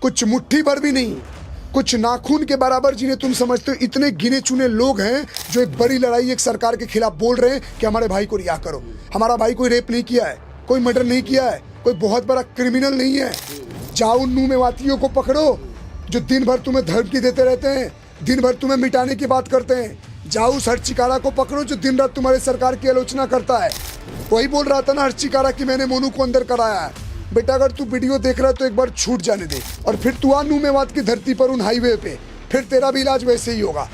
कुछ मुट्ठी भर भी नहीं, कुछ नाखून के बराबर जिन्हें तुम समझते हो इतने गिने चुने लोग हैं जो एक बड़ी लड़ाई एक सरकार के खिलाफ बोल रहे हैं कि हमारे भाई को रिहा करो। हमारा भाई कोई रेप नहीं किया है, कोई मर्डर नहीं किया है, कोई बहुत बड़ा क्रिमिनल नहीं है। जाओ उन मेवातियों को पकड़ो जो दिन भर तुम्हें धमकी देते रहते हैं, दिन भर तुम्हें मिटाने की बात करते हैं। जाओ उस हर्षिकारा को पकड़ो जो दिन रात तुम्हारे सरकार की आलोचना करता है। वही बोल रहा था ना हर्षिकारा कि मैंने मोनू को अंदर कराया है। बेटा अगर तू वीडियो देख रहा है तो एक बार छूट जाने दे और फिर तू आ मेवात की धरती पर उन हाईवे पे, फिर तेरा भी इलाज वैसे ही होगा।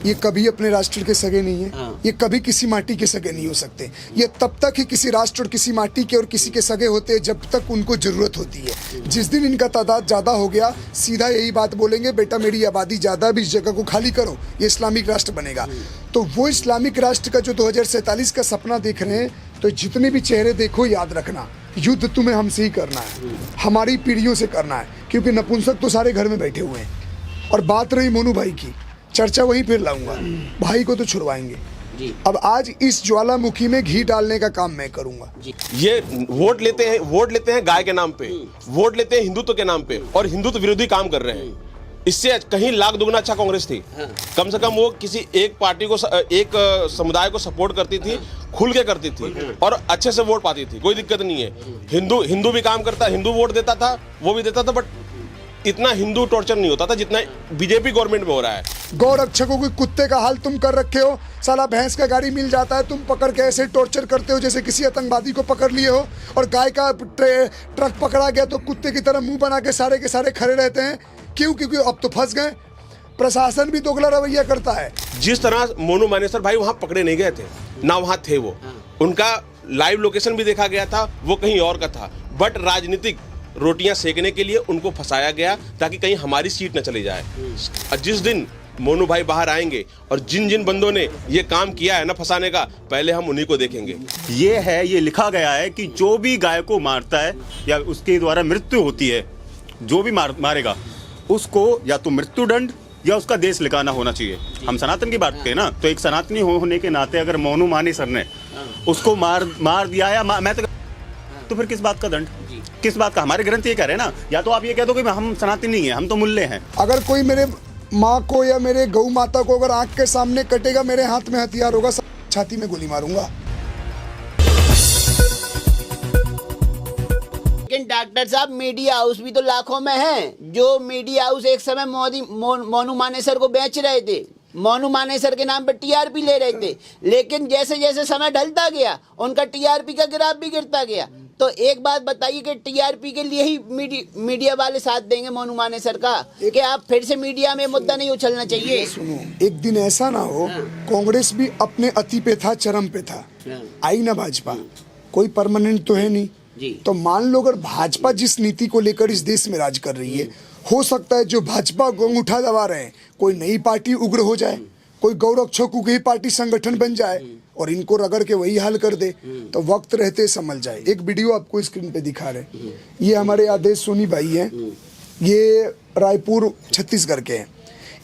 ये कभी अपने राष्ट्र के सगे नहीं है, ये कभी किसी माटी के सगे नहीं हो सकते। ये तब तक ही किसी राष्ट्र और किसी माटी के और किसी के सगे होते हैं जब तक उनको जरूरत होती है। जिस दिन इनका तादाद ज्यादा हो गया सीधा यही बात बोलेंगे, बेटा मेरी आबादी ज्यादा है, इस जगह को खाली करो, ये इस्लामिक राष्ट्र बनेगा। तो वो इस्लामिक राष्ट्र का जो 2047 का सपना देख रहे हैं, तो जितने भी चेहरे देखो याद रखना, युद्ध तुम्हें हमसे ही करना है, हमारी पीढ़ियों से करना है, क्योंकि नपुंसक तो सारे घर में बैठे हुए हैं। और बात रही मोनू भाई की, चर्चा वहीं फिर लाऊंगा, भाई को तो छुड़वाएंगे जी। अब आज इस ज्वालामुखी में घी डालने का काम मैं करूंगा। ये वोट लेते हैं गाय के नाम पे, वोट लेते हैं हिंदुत्व के नाम पे और हिंदुत्व विरोधी काम कर रहे हैं। इससे कहीं लाख दुगना अच्छा कांग्रेस थी। कम से कम वो किसी एक पार्टी को, एक समुदाय को सपोर्ट करती थी, खुल के करती थी और अच्छे से वोट पाती थी, कोई दिक्कत नहीं है। हिंदू भी काम करता, हिंदू वोट देता था, वो भी देता था, बट इतना हिंदू टॉर्चर नहीं होता था जितना बीजेपी गवर्नमेंट में हो रहा है। गौ रक्षकों के कुत्ते का हाल तुम कर रखे हो। साला भैंस का गाड़ी मिल जाता है, तुम पकड़ के ऐसे टॉर्चर करते हो जैसे किसी आतंकवादी को पकड़ लिए हो। और गाय का ट्रक पकड़ा गया तो कुत्ते की तरह मुंह बना के सारे खड़े रहते हैं। क्यों? क्योंकि अब तो फंस गए। प्रशासन भी दोगला रवैया करता है। जिस तरह मोनू मानेसर भाई वहां पकड़े नहीं गए थे ना, वहां थे वो, उनका लाइव लोकेशन भी देखा गया था, वो कहीं और का था, बट राजनीतिक रोटियां सेकने के लिए उनको फंसाया गया ताकि कहीं हमारी सीट न चली जाए। और जिस दिन मोनू भाई बाहर आएंगे और जिन जिन बंदों ने ये काम किया है ना फंसाने का, पहले हम उन्हीं को देखेंगे। ये लिखा गया है कि जो भी गाय को मारता है या उसके द्वारा मृत्यु होती है, जो भी मारेगा उसको या तो मृत्युदंड या उसका देश लिखाना होना चाहिए। हम सनातन की बात करें ना, तो एक सनातनी होने के नाते अगर मोनू मानेसर ने उसको मार दिया या मैं तो फिर किस बात का दंड, किस बात का? हमारे ग्रंथ ये कह रहे हैं ना, या तो आप ये कह दो कि हम सनातनी नहीं है, हम तो मुल्ले हैं। अगर कोई मेरे माँ को या मेरे गौ माता को अगर आंख के सामने कटेगा, मेरे हाथ में हथियार होगा, छाती में गोली मारूंगा। लेकिन डॉक्टर साहब मीडिया हाउस भी तो लाखों में है। जो मीडिया हाउस एक समय मोनू मानेसर को बेच रहे थे, मोनू मानेसर के नाम पे टीआरपी ले रहे थे, लेकिन जैसे जैसे समय ढलता गया उनका टीआरपी का ग्राफ भी गिरता गया। तो एक बात बताइए कि टीआरपी के लिए ही मीडिया वाले साथ देंगे मोनू मानेसर का, कि आप फिर से मीडिया में मुद्दा नहीं उछलना चाहिए? सुनो, एक दिन ऐसा ना हो कांग्रेस भी अपने अति पे था, चरम पे था, आई ना भाजपा, कोई परमानेंट तो है नहीं जी। तो मान लो अगर भाजपा जिस नीति को लेकर इस देश में राज कर रही है, हो सकता है जो भाजपा अंगूठा दबा रहे हैं कोई नई पार्टी उग्र हो जाए, कोई गौरक्षकों की पार्टी संगठन बन जाए और इनको रगड़ के वही हाल कर दे। तो वक्त रहते संभल जाए। एक वीडियो आपको स्क्रीन पे दिखा रहे, ये हमारे आदेश सोनी भाई हैं, ये रायपुर छत्तीसगढ़ के हैं।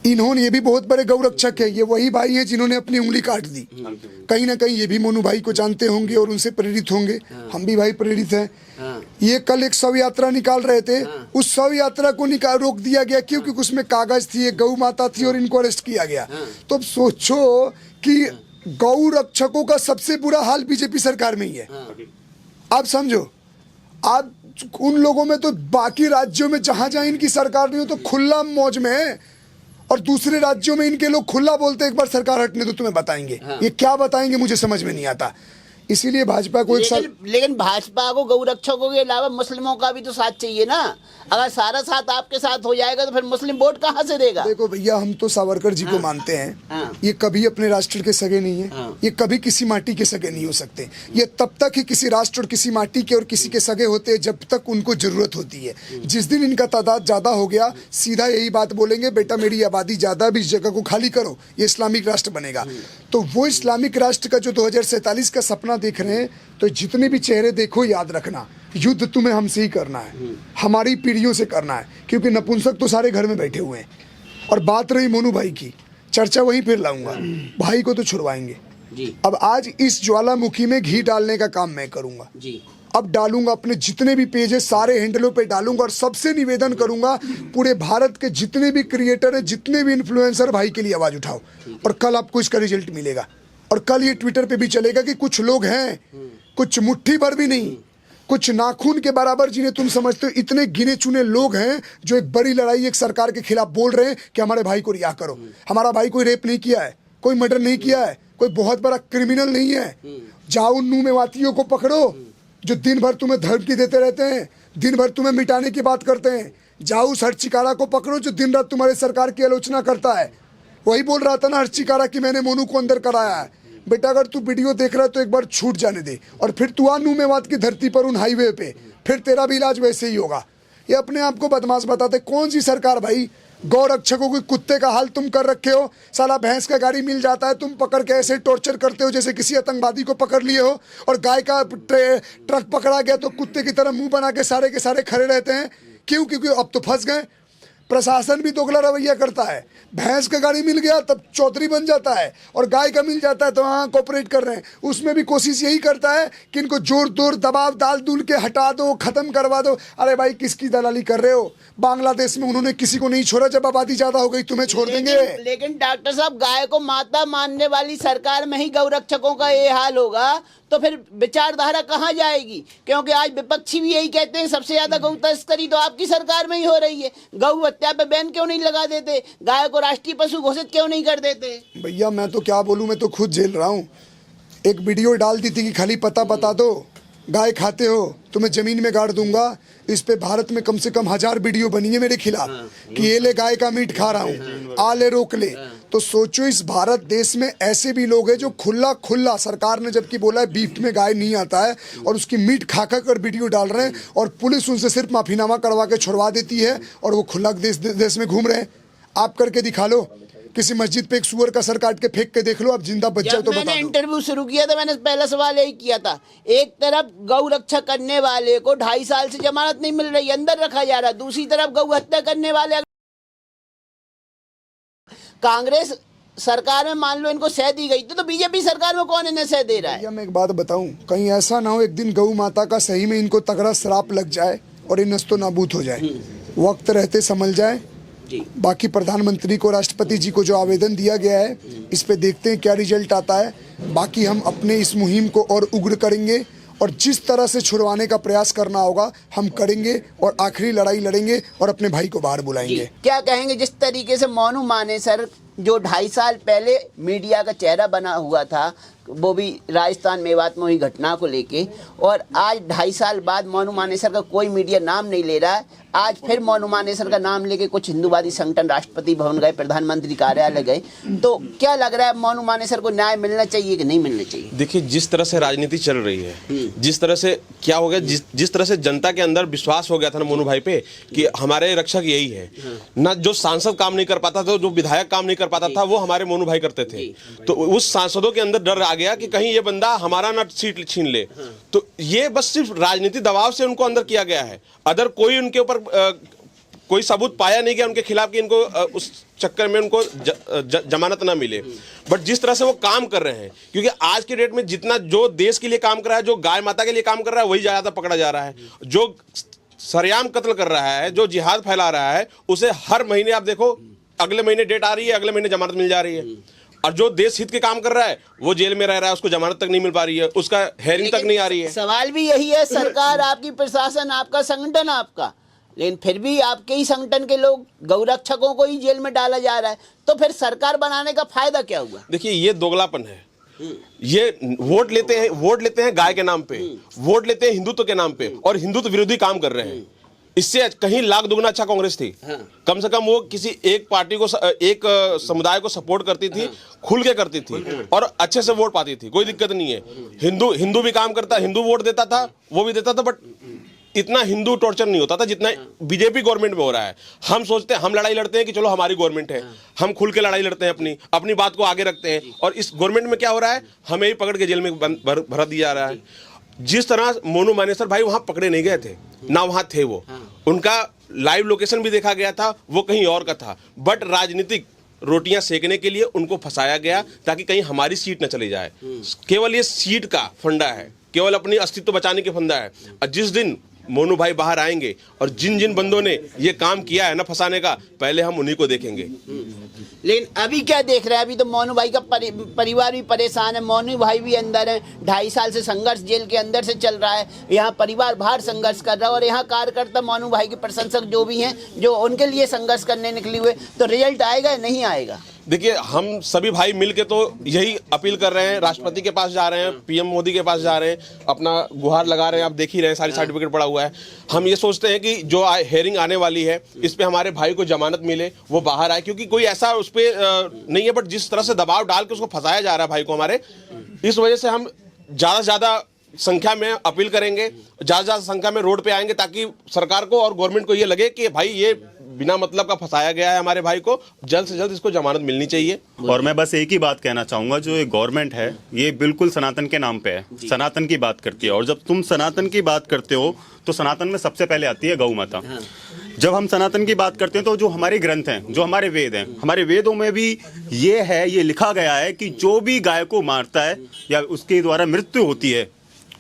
इन्होंने, ये भी बहुत बड़े गौरक्षक है, ये वही भाई हैं जिन्होंने अपनी उंगली काट दी। कहीं ना कहीं ये भी मोनू भाई को जानते होंगे और उनसे प्रेरित होंगे। हम भी भाई प्रेरित हैं। ये कल एक शव यात्रा निकाल रहे थे, उस शव यात्रा को रोक दिया गया क्योंकि उसमें कागज थी, एक गौ माता थी और इनको अरेस्ट किया गया। तो अब सोचो कि गौ रक्षकों का सबसे बुरा हाल बीजेपी सरकार में ही है। आप समझो, आप उन लोगों में तो बाकी राज्यों में जहां जहां इनकी सरकार नहीं हो तो खुला मौज में है, और दूसरे राज्यों में इनके लोग खुला बोलते एक बार सरकार हटने तो तुम्हें बताएंगे। ये क्या बताएंगे मुझे समझ में नहीं आता। इसीलिए भाजपा को लेकिन भाजपा को गौरक्षकों के अलावा मुस्लिमों का भी तो साथ चाहिए ना। अगर सारा साथ आपके साथ हो जाएगा तो फिर मुस्लिम वोट कहाँ से देगा? देखो भैया, हम तो सावरकर जी को मानते हैं। ये कभी अपने राष्ट्र के सगे नहीं है, ये कभी किसी माटी के सगे नहीं हो सकते। ये तब तक ही किसी राष्ट्र और किसी माटी के और किसी के सगे होते हैं जब तक उनको जरूरत होती है। जिस दिन इनका तादाद ज्यादा हो गया सीधा यही बात बोलेंगे, बेटा मेरी आबादी ज्यादा है, इस जगह को खाली करो, ये इस्लामिक राष्ट्र बनेगा। तो वो इस्लामिक राष्ट्र का जो 2047 का सपना देख रहे हैं, तो जितने भी चेहरे देखो याद रखना, युद्ध तुम्हें हमसे ही करना है, हमारी पीढ़ियों से करना है, क्योंकि नपुंसक तो सारे घर में बैठे हुए हैं। और बात रही मोनू भाई की, चर्चा वहीं फिर लाऊंगा, भाई को तो छुड़वाएंगे जी। अब आज इस ज्वालामुखी में घी डालने का काम मैं करूंगा जी। अब डालूंगा, अपने जितने भी पेज है सारे हैंडलों पे डालूंगा और सबसे निवेदन करूंगा पूरे भारत के जितने भी क्रिएटर है, जितने भी इन्फ्लुएंसर, भाई के लिए आवाज उठाओ और कल आपको इसका रिजल्ट मिलेगा। और कल ये ट्विटर पे भी चलेगा कि कुछ लोग हैं, कुछ मुट्ठी भर भी नहीं, कुछ नाखून के बराबर जिन्हें तुम समझते हो, इतने गिने चुने लोग हैं जो एक बड़ी लड़ाई एक सरकार के खिलाफ बोल रहे हैं कि हमारे भाई को रिहा करो। हमारा भाई कोई रेप नहीं किया है, कोई मर्डर नहीं किया है, कोई बहुत बड़ा क्रिमिनल नहीं है। जाओ उन मेवातियों को पकड़ो जो दिन भर तुम्हें धमकी देते रहते हैं, दिन भर तुम्हें मिटाने की बात करते हैं। जाओ उस हर्षिकारा को पकड़ो जो दिन रात तुम्हारे सरकार की आलोचना करता है। वही बोल रहा था ना हर्षिकारा कि मैंने मोनू को अंदर कराया है। बेटा अगर तू वीडियो देख रहा है तो एक बार छूट जाने दे और फिर तू आ मेवात की धरती पर उन हाईवे पे, फिर तेरा भी इलाज वैसे ही होगा। ये अपने आप को बदमाश बताते। कौन सी सरकार भाई? गौ रक्षकों के कुत्ते का हाल तुम कर रखे हो। साला भैंस का गाड़ी मिल जाता है, तुम पकड़ के ऐसे टॉर्चर करते हो जैसे किसी आतंकवादी को पकड़ लिए हो। और गाय का ट्रक पकड़ा गया तो कुत्ते की तरह मुंह बना के सारे खड़े रहते हैं। क्यों? क्योंकि अब तो फंस गए। प्रशासन भी दोगला रवैया करता है। भैंस का गाड़ी मिल गया तब चौधरी बन जाता है और गाय का मिल जाता है तो हाँ कोऑपरेट कर रहे हैं। उसमें भी कोशिश यही करता है कि इनको जोर तोड़ दबाव डाल दूल के हटा दो, खत्म करवा दो। अरे भाई किसकी दलाली कर रहे हो? बांग्लादेश में उन्होंने किसी को नहीं छोड़ा, जब आबादी ज्यादा हो गई तुम्हें छोड़ देंगे। लेकिन डॉक्टर साहब, गाय को माता मानने वाली सरकार में ही गौ रक्षकों का ये हाल होगा तो फिर विचारधारा कहाँ जाएगी? क्योंकि आज विपक्षी भी यही कहते हैं सबसे ज्यादा गौ तस्करी तो आपकी सरकार में ही हो रही है। गौ हत्या पे बैन क्यों नहीं लगा देते? गाय को राष्ट्रीय पशु घोषित क्यों नहीं कर देते? भैया मैं तो क्या बोलूं, मैं तो खुद झेल रहा हूँ। एक वीडियो डाल दी थी कि खाली पता बता दो, गाय खाते हो तो मैं जमीन में गाड़ दूंगा। इस पे भारत में कम से कम 1000 वीडियो बनी है मेरे खिलाफ कि ये ले गाय का मीट खा रहा हूँ, आ ले रोक ले। तो सोचो इस भारत देश में ऐसे भी लोग हैं जो खुला सरकार ने जबकि बोला है बीफ में गाय नहीं आता है और उसकी मीट खा कर वीडियो डाल रहे हैं और पुलिस उनसे सिर्फ माफीनामा करवा के छुड़वा देती है और वो खुला देश में घूम रहे हैं। आप करके दिखा लो, किसी मस्जिद पे एक सुअर का सर काट के फेंक के देख लो, आप जिंदा बच जाओ तो बता दो। मैंने इंटरव्यू शुरू किया था, मैंने पहला सवाल यही किया था। एक तरफ गौ रक्षा करने वाले को 2.5 साल से जमानत नहीं मिल रही, अंदर रखा जा रहा, दूसरी तरफ गौ हत्या करने वाले कांग्रेस सरकार में मान लो इनको सह दी गई तो बीजेपी सरकार में कौन इन्हें सह दे रहा है? मैं एक बात बताऊं, कहीं ऐसा ना हो एक दिन गौ माता का सही में इनको तगड़ा श्राप लग जाए और ये नस्तो नाबूद हो जाए। वक्त रहते संभल जाए। बाकी प्रधानमंत्री को, राष्ट्रपति जी को जो आवेदन दिया गया है इस पे देखते हैं क्या रिजल्ट आता है। बाकी हम अपने इस मुहिम को और उग्र करेंगे और जिस तरह से छुड़वाने का प्रयास करना होगा हम करेंगे और आखिरी लड़ाई लड़ेंगे और अपने भाई को बाहर बुलाएंगे। क्या कहेंगे जिस तरीके से मोनू मानेसर जो 2.5 साल पहले मीडिया का चेहरा बना हुआ था, वो भी राजस्थान मेवात में हुई घटना को लेके, और आज 2.5 साल बाद मोनू मानेसर का कोई मीडिया नाम नहीं ले रहा है। आज फिर मोनू मानेसर का नाम लेके कुछ हिंदूवादी संगठन राष्ट्रपति भवन गए, प्रधानमंत्री कार्यालय गए, तो क्या लग रहा है मोनू मानेसर को न्याय मिलना चाहिए कि नहीं मिलना चाहिए? देखिए जिस तरह से राजनीति चल रही है, जिस तरह से क्या हो गया, जिस तरह से जनता के अंदर विश्वास हो गया था ना मोनू भाई पे कि हमारे रक्षक यही है ना, जो सांसद काम नहीं कर पाता था, जो विधायक काम नहीं कर पाता था, वो हमारे मोनू भाई करते थे। तो उस सांसदों के अंदर डर आ गया कि कहीं ये बंदा हमारा ना सीट छीन ले। तो ये बस सिर्फ राजनीतिक दबाव से उनको अंदर किया गया है। अदर कोई उनके ऊपर कोई सबूत पाया नहीं गया उनके खिलाफ कि इनको उस चक्कर में उनको जमानत ना मिले। बट जिस तरह से वो काम कर रहे हैं, क्योंकि आज के डेट में जितना जो देश के लिए काम कर रहा है, जो गाय माता के लिए काम कर रहा है, वही ज्यादा पकड़ा जा रहा है। जो सरेआम कत्ल कर रहा है, जो जिहाद फैला रहा है, उसे हर महीने आप देखो, अगले महीने डेट आ रही है, अगले महीने जमानत मिल जा रही है। और जो देश हित के काम कर रहा है वो जेल में रह रहा है, उसको जमानत तक नहीं मिल पा रही है, उसका हेयरिंग तक नहीं आ रही है। सवाल भी यही है, सरकार आपकी, प्रशासन आपका, संगठन आपका, लेकिन फिर भी आपके ही संगठन के लोग, गौरक्षकों को ही जेल में डाला जा रहा है। तो फिर सरकार बनाने का फायदा क्या हुआ? देखिए ये दोगलापन है। ये वोट लेते हैं गाय के नाम पे, वोट लेते हैं हिंदुत्व के नाम पे और हिंदुत्व विरोधी काम कर रहे हैं। इससे कहीं लाख दुगना अच्छा कांग्रेस थी। कम से कम वो किसी एक पार्टी को, एक समुदाय को सपोर्ट करती थी, खुल के करती थी और अच्छे से वोट पाती थी, कोई दिक्कत नहीं है। हिंदू भी काम करता, हिंदू वोट देता था, वो भी देता था, बट इतना हिंदू टॉर्चर नहीं होता था जितना बीजेपी गवर्नमेंट में हो रहा है। हम सोचते हैं, हम लड़ाई लड़ते हैं कि चलो हमारी गवर्नमेंट है, हम खुल के लड़ाई लड़ते हैं, अपनी बात को आगे रखते हैं, और इस गवर्नमेंट में क्या हो रहा है, हमें ही पकड़ के जेल में भर दिया जा रहा है। जिस तरह मोनू मानेसर भाई वहां पकड़े नहीं गए थे ना, वहां थे वो, उनका लाइव लोकेशन भी देखा गया था, वो कहीं और का था, बट राजनीतिक रोटियां सेकने के लिए उनको फंसाया गया ताकि कहीं हमारी सीट न चली जाए। केवल ये सीट का फंडा है। केवल अपनी अस्तित्व बचाने की फंदा है। और जिस दिन मोनू भाई बाहर आएंगे और जिन जिन बंदों ने ये काम किया है ना फंसाने का, पहले हम उन्हीं को देखेंगे। लेकिन अभी क्या देख रहे हैं? अभी तो मोनू भाई का परिवार भी परेशान है, मोनू भाई भी अंदर है, 2.5 साल से संघर्ष जेल के अंदर से चल रहा है, यहाँ परिवार बाहर संघर्ष कर रहा है और यहाँ कार्यकर्ता मोनू भाई के प्रशंसक जो भी हैं, जो उनके लिए संघर्ष करने निकले हुए, तो रिजल्ट आएगा या नहीं आएगा? देखिए, हम सभी भाई मिलके तो यही अपील कर रहे हैं, राष्ट्रपति के पास जा रहे हैं, पीएम मोदी के पास जा रहे हैं, अपना गुहार लगा रहे हैं, आप देख ही रहे हैं, सारी सर्टिफिकेट पड़ा हुआ है। हम ये सोचते हैं कि जो हेयरिंग आने वाली है इस पे हमारे भाई को जमानत मिले, वो बाहर आए, क्योंकि कोई ऐसा उस पर नहीं है, बट जिस तरह से दबाव डाल के उसको फंसाया जा रहा है भाई को हमारे, इस वजह से हम ज़्यादा से ज़्यादा संख्या में अपील करेंगे, ज़्यादा से ज़्यादा संख्या में रोड पे आएंगे, ताकि सरकार को और गवर्नमेंट को ये लगे कि भाई ये बिना मतलब का फंसाया गया है हमारे भाई को, जल्द से जल्द इसको जमानत मिलनी चाहिए। और मैं बस एक ही बात कहना चाहूंगा, जो ये गवर्नमेंट है ये बिल्कुल सनातन के नाम पे है, सनातन की बात करती है। और जब तुम सनातन की बात करते हो तो सनातन में सबसे पहले आती है गौ माता। जब हम सनातन की बात करते हैं तो जो हमारे ग्रंथ हैं, जो हमारे वेद हैं, हमारे वेदों में भी ये है, ये लिखा गया है कि जो भी गाय को मारता है या उसके द्वारा मृत्यु होती है,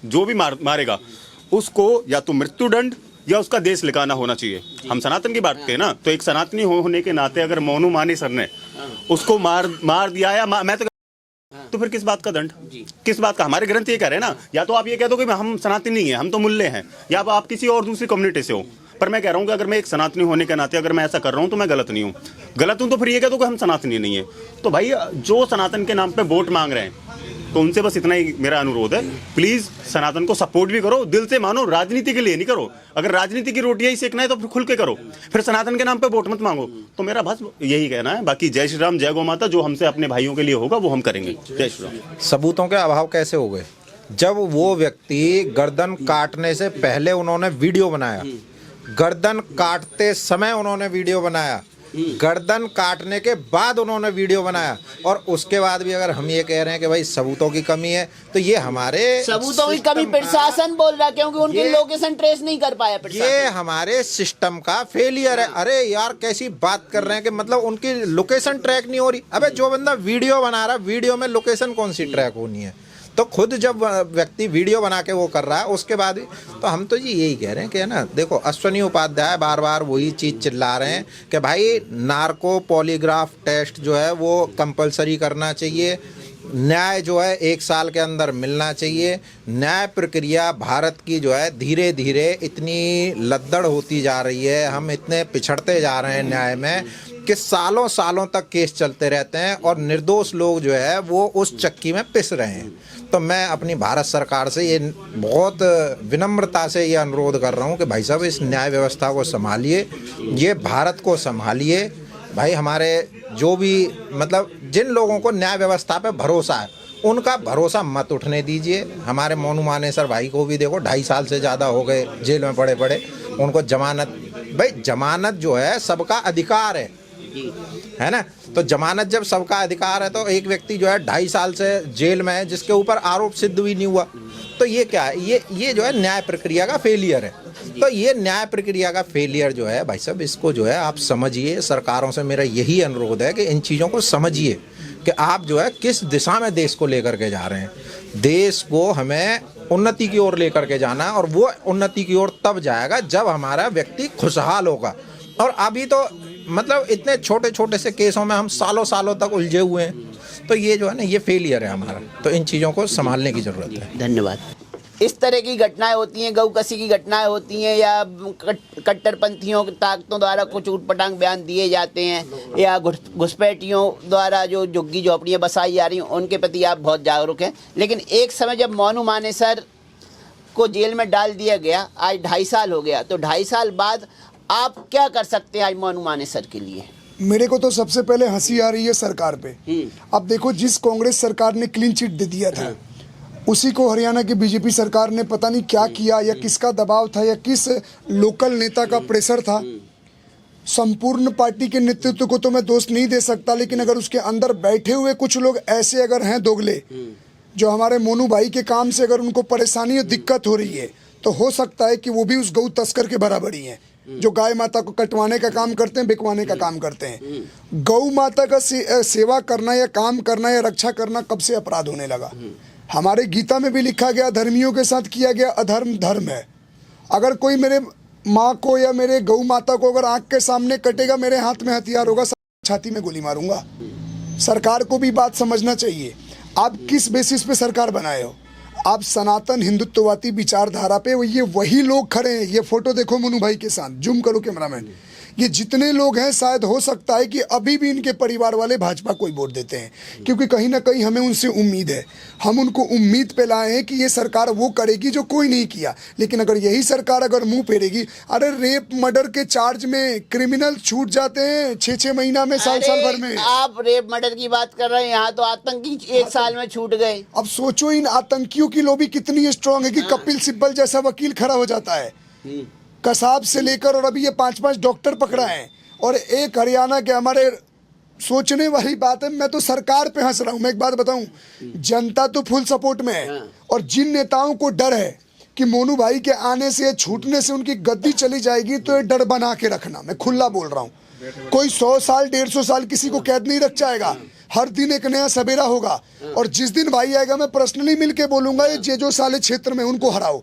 जो भी मारेगा उसको या तो मृत्यु दंड या उसका देश लिखाना होना चाहिए। हम सनातन की बात करते हैं ना, तो एक सनातनी होने के नाते अगर मोनू मानेसर ने उसको मार दिया या मैं तो फिर किस बात का दंड, किस बात का? हमारे ग्रंथ ये कह रहे हैं ना, या तो आप ये कह दो कि हम सनातनी नहीं है, हम तो मुल्ले हैं, या आप किसी और दूसरी कम्युनिटी से हो। पर मैं कह रहा हूँ कि अगर मैं एक सनातनी होने के नाते अगर मैं ऐसा कर रहा हूँ तो मैं गलत नहीं हूँ। गलत हूँ तो फिर ये कह दो कि हम सनातनी नहीं है। तो भाई जो सनातन के नाम पे वोट मांग रहे हैं, तो उनसे बस इतना ही मेरा अनुरोध है, प्लीज सनातन को सपोर्ट भी करो, दिल से मानो, राजनीति के लिए नहीं करो। अगर राजनीति की रोटियां ही सेकना है तो फिर खुल के करो, फिर सनातन के नाम पे वोट मत मांगो। तो मेरा बस यही कहना है। बाकी जय श्री राम, जय गौ माता, जो हमसे अपने भाइयों के लिए होगा वो हम करेंगे। जय श्री राम। सबूतों के अभाव कैसे हो गए? जब वो व्यक्ति गर्दन काटने से पहले उन्होंने वीडियो बनाया, गर्दन काटते समय उन्होंने वीडियो बनाया, गर्दन काटने के बाद उन्होंने वीडियो बनाया, और उसके बाद भी अगर हम ये कह रहे हैं कि भाई सबूतों की कमी है, तो ये हमारे सबूतों की कमी प्रशासन बोल रहा है, क्योंकि उनकी लोकेशन ट्रेस नहीं कर पाया प्रशासन। ये हमारे सिस्टम का फेलियर है। अरे यार, कैसी बात कर रहे हैं कि मतलब उनकी लोकेशन ट्रैक नहीं हो रही। अबे जो बंदा वीडियो बना रहा है, वीडियो में लोकेशन कौन सी ट्रैक होनी है? तो खुद जब व्यक्ति वीडियो बना के वो कर रहा है, उसके बाद तो हम तो जी यही कह रहे हैं कि है ना, देखो अश्वनी उपाध्याय बार बार वही चीज़ चिल्ला रहे हैं कि भाई नार्को पॉलीग्राफ टेस्ट जो है वो कंपलसरी करना चाहिए, न्याय जो है 1 साल के अंदर मिलना चाहिए। न्याय प्रक्रिया भारत की जो है धीरे धीरे इतनी लद्दड़ होती जा रही है, हम इतने पिछड़ते जा रहे हैं न्याय में कि सालों सालों तक केस चलते रहते हैं और निर्दोष लोग जो है वो उस चक्की में पिस रहे हैं। तो मैं अपनी भारत सरकार से ये बहुत विनम्रता से ये अनुरोध कर रहा हूँ कि भाई साहब इस न्याय व्यवस्था को संभालिए, ये भारत को संभालिए। भाई हमारे जो भी मतलब जिन लोगों को न्याय व्यवस्था पे भरोसा है, उनका भरोसा मत उठने दीजिए। हमारे मोनू मानेसर भाई को भी देखो 2.5 साल से ज़्यादा हो गए जेल में पड़े पड़े, उनको जमानत, भाई जमानत जो है सबका अधिकार है ना। तो जमानत जब सबका अधिकार है तो एक व्यक्ति जो है 2.5 साल से जेल में है जिसके ऊपर आरोप सिद्ध भी नहीं हुआ, तो ये क्या है? ये जो है न्याय प्रक्रिया का फेलियर है। तो ये न्याय प्रक्रिया का फेलियर जो है भाई साहब, इसको जो है आप समझिए। सरकारों से मेरा यही अनुरोध है कि इन चीज़ों को समझिए कि आप जो है किस दिशा में देश को लेकर के जा रहे हैं। देश को हमें उन्नति की ओर लेकर के जाना है, और वो उन्नति की ओर तब जाएगा जब हमारा व्यक्ति खुशहाल होगा। और अभी तो मतलब इतने छोटे छोटे से केसों में हम सालों सालों तक उलझे हुए हैं, तो ये जो है ना, ये फेलियर है हमारा। तो इन चीज़ों को संभालने की ज़रूरत है। धन्यवाद। इस तरह की घटनाएं होती हैं, गौकसी की घटनाएं होती हैं, या कट्टरपंथियों की ताकतों द्वारा कुछ उटपटांग बयान दिए जाते हैं, या घुसपैठियों द्वारा जो झुग्गी झोपड़ियाँ बसाई जा रही हैं, उनके प्रति आप बहुत जागरूक हैं। लेकिन एक समय जब मोनू मानेसर को जेल में डाल दिया गया, आज 2.5 साल हो गया, तो 2.5 साल बाद आप क्या कर सकते हैं आज मोनू मानेसर के लिए? मेरे को तो सबसे पहले हंसी आ रही है सरकार पे। अब देखो, जिस कांग्रेस सरकार ने क्लीन चिट दे दिया था, उसी को हरियाणा की बीजेपी सरकार ने पता नहीं क्या किया, या किसका दबाव था, या किस लोकल नेता का प्रेशर था। संपूर्ण पार्टी के नेतृत्व को तो मैं दोष नहीं दे सकता, लेकिन अगर उसके अंदर बैठे हुए कुछ लोग ऐसे अगर हैं दोगले, जो हमारे मोनू भाई के काम से अगर उनको परेशानी और दिक्कत हो रही है, तो हो सकता है कि वो भी उस गौ तस्कर के बराबर ही हैं, जो गाय माता को कटवाने का काम करते हैं, बिकवाने का काम करते हैं। गौ माता का सेवा करना या काम करना या रक्षा करना कब से अपराध होने लगा? हमारे गीता में भी लिखा गया धर्मियों के साथ किया गया अधर्म धर्म है। अगर कोई मेरे माँ को या मेरे गौ माता को अगर आंख के सामने कटेगा, मेरे हाथ में हथियार होगा, छाती में गोली मारूंगा। सरकार को भी बात समझना चाहिए, आप किस बेसिस पे सरकार बनाए हो। आप सनातन हिंदुत्ववादी विचारधारा पे ये वही लोग खड़े हैं। ये फोटो देखो मनु भाई के साथ, जूम करो कैमरामैन। ये जितने लोग हैं शायद हो सकता है कि अभी भी इनके परिवार वाले भाजपा को ही वोट देते हैं, क्योंकि कहीं ना कहीं हमें उनसे उम्मीद है। हम उनको उम्मीद पे लाए हैं कि ये सरकार वो करेगी जो कोई नहीं किया। लेकिन अगर यही सरकार अगर मुंह फेरेगी, अरे रेप मर्डर के चार्ज में क्रिमिनल छूट जाते हैं 6-6 महीना में, साल भर में। आप रेप मर्डर की बात कर रहे हैं, यहाँ तो आतंकी 1 साल में छूट गए। अब सोचो इन आतंकियों की लॉबी कितनी स्ट्रांग है कि कपिल सिब्बल जैसा वकील खड़ा हो जाता है, कसाब से लेकर, और अभी ये 5-5 डॉक्टर पकड़ा है। और एक हरियाणा के हमारे, सोचने वाली बात है, मैं तो सरकार पे हंस रहा हूँ। मैं एक बात बताऊं, जनता तो फुल सपोर्ट में है, और जिन नेताओं को डर है कि मोनू भाई के आने से, छूटने से उनकी गद्दी चली जाएगी, तो ये डर बना के रखना। मैं खुला बोल रहा हूँ, कोई 100 साल 150 साल किसी को कैद नहीं रख जाएगा। हर दिन एक नया सवेरा होगा, और जिस दिन भाई आएगा मैं पर्सनली मिलके बोलूंगा, ये जो साले क्षेत्र में उनको हराओ।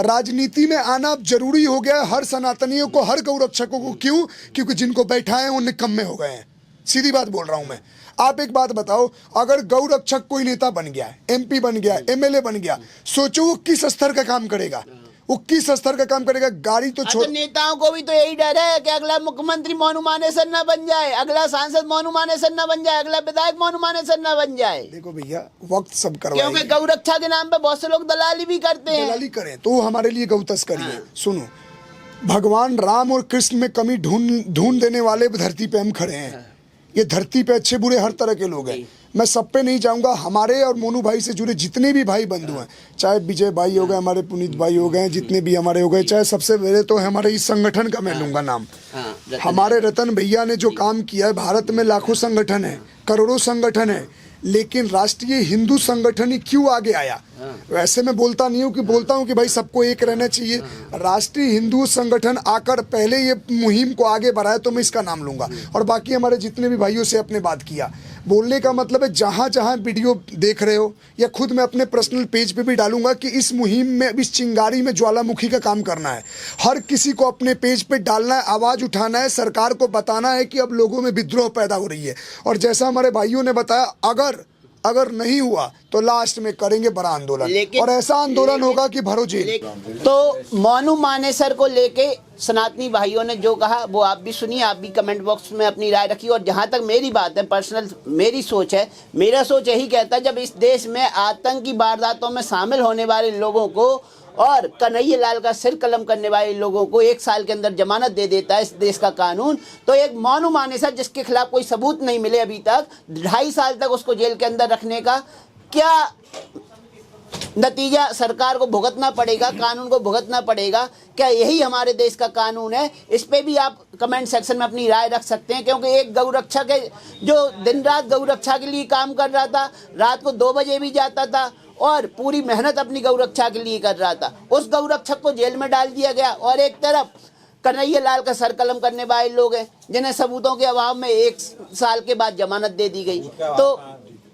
राजनीति में आना अब जरूरी हो गया है हर सनातनियों को, हर गौरक्षकों को। क्यों? क्योंकि जिनको बैठाए हैं वो निकम्मे हो गए हैं। सीधी बात बोल रहा हूं मैं। आप एक बात बताओ, अगर गौरक्षक कोई नेता बन गया, MP बन गया, MLA बन गया, सोचो वो किस स्तर का काम करेगा, वो किस स्तर का काम करेगा। गाड़ी तो छोड़, नेताओं को भी तो यही डर है कि अगला मुख्यमंत्री मोनू मानेसर न बन जाए, अगला सांसद मोनू मानेसर न बन जाए, अगला विधायक मोनू मानेसर न बन जाए। देखो भैया, वक्त सब करवाएंगे, क्योंकि गौरक्षा के नाम पे बहुत से लोग दलाली भी करते हैं। दलाली करें तो वो हमारे लिए गौ तस्करी है। सुनो, भगवान राम और कृष्ण में कमी ढूंढ देने वाले धरती पे हम खड़े हैं। ये धरती पे अच्छे बुरे हर तरह के लोग हैं, मैं सब पे नहीं जाऊंगा। हमारे और मोनू भाई से जुड़े जितने भी भाई बंधु हैं, चाहे विजय भाई हो गए, हमारे पुनीत भाई हो गए, जितने भी हमारे हो गए, चाहे सबसे पहले तो हमारे इस संगठन का मैं लूंगा नाम। हमारे रतन भैया ने जो काम किया है, भारत में लाखों संगठन है, करोड़ों संगठन है, लेकिन राष्ट्रीय हिंदू संगठन ही क्यों आगे आया? वैसे मैं बोलता नहीं हूँ कि बोलता हूँ कि भाई सबको एक रहना चाहिए। राष्ट्रीय हिंदू संगठन आकर पहले ये मुहिम को आगे बढ़ाया, तो मैं इसका नाम लूंगा। और बाकी हमारे जितने भी भाइयों से अपने बात किया, बोलने का मतलब है जहाँ जहाँ वीडियो देख रहे हो, या खुद मैं अपने पर्सनल पेज पे भी डालूंगा कि इस मुहिम में, इस चिंगारी में ज्वालामुखी का काम करना है। हर किसी को अपने पेज पे डालना है, आवाज़ उठाना है, सरकार को बताना है कि अब लोगों में विद्रोह पैदा हो रही है। और जैसा हमारे भाइयों ने बताया, अगर नहीं हुआ तो लास्ट में करेंगे बड़ा आंदोलन, और ऐसा आंदोलन होगा कि भरो जेल। तो मोनू मानेसर को लेके सनातनी भाइयों ने जो कहा वो आप भी सुनिए, आप भी कमेंट बॉक्स में अपनी राय रखिए। और जहां तक मेरी बात है, पर्सनल मेरी सोच है, मेरा सोच यही कहता है, जब इस देश में आतंकी वारदातों में शामिल होने वाले लोगों को और कन्हैया लाल का सिर कलम करने वाले लोगों को 1 साल के अंदर जमानत दे देता है इस देश का कानून, तो एक मोनू मानेसर जिसके खिलाफ कोई सबूत नहीं मिले अभी तक, 2.5 साल तक उसको जेल के अंदर रखने का क्या नतीजा सरकार को भुगतना पड़ेगा, कानून को भुगतना पड़ेगा? क्या यही हमारे देश का कानून है? इस पे भी आप कमेंट सेक्शन में अपनी राय रख सकते हैं। क्योंकि एक गौरक्षक है जो दिन रात गौरक्षा के लिए काम कर रहा था, रात को 2 बजे भी जाता था और पूरी मेहनत अपनी गौरक्षा के लिए कर रहा था, उस गौरक्षक को जेल में डाल दिया गया। और एक तरफ कन्हैया लाल का सर कलम करने वाले लोग हैं जिन्हें सबूतों के अभाव में 1 साल के बाद जमानत दे दी गई। तो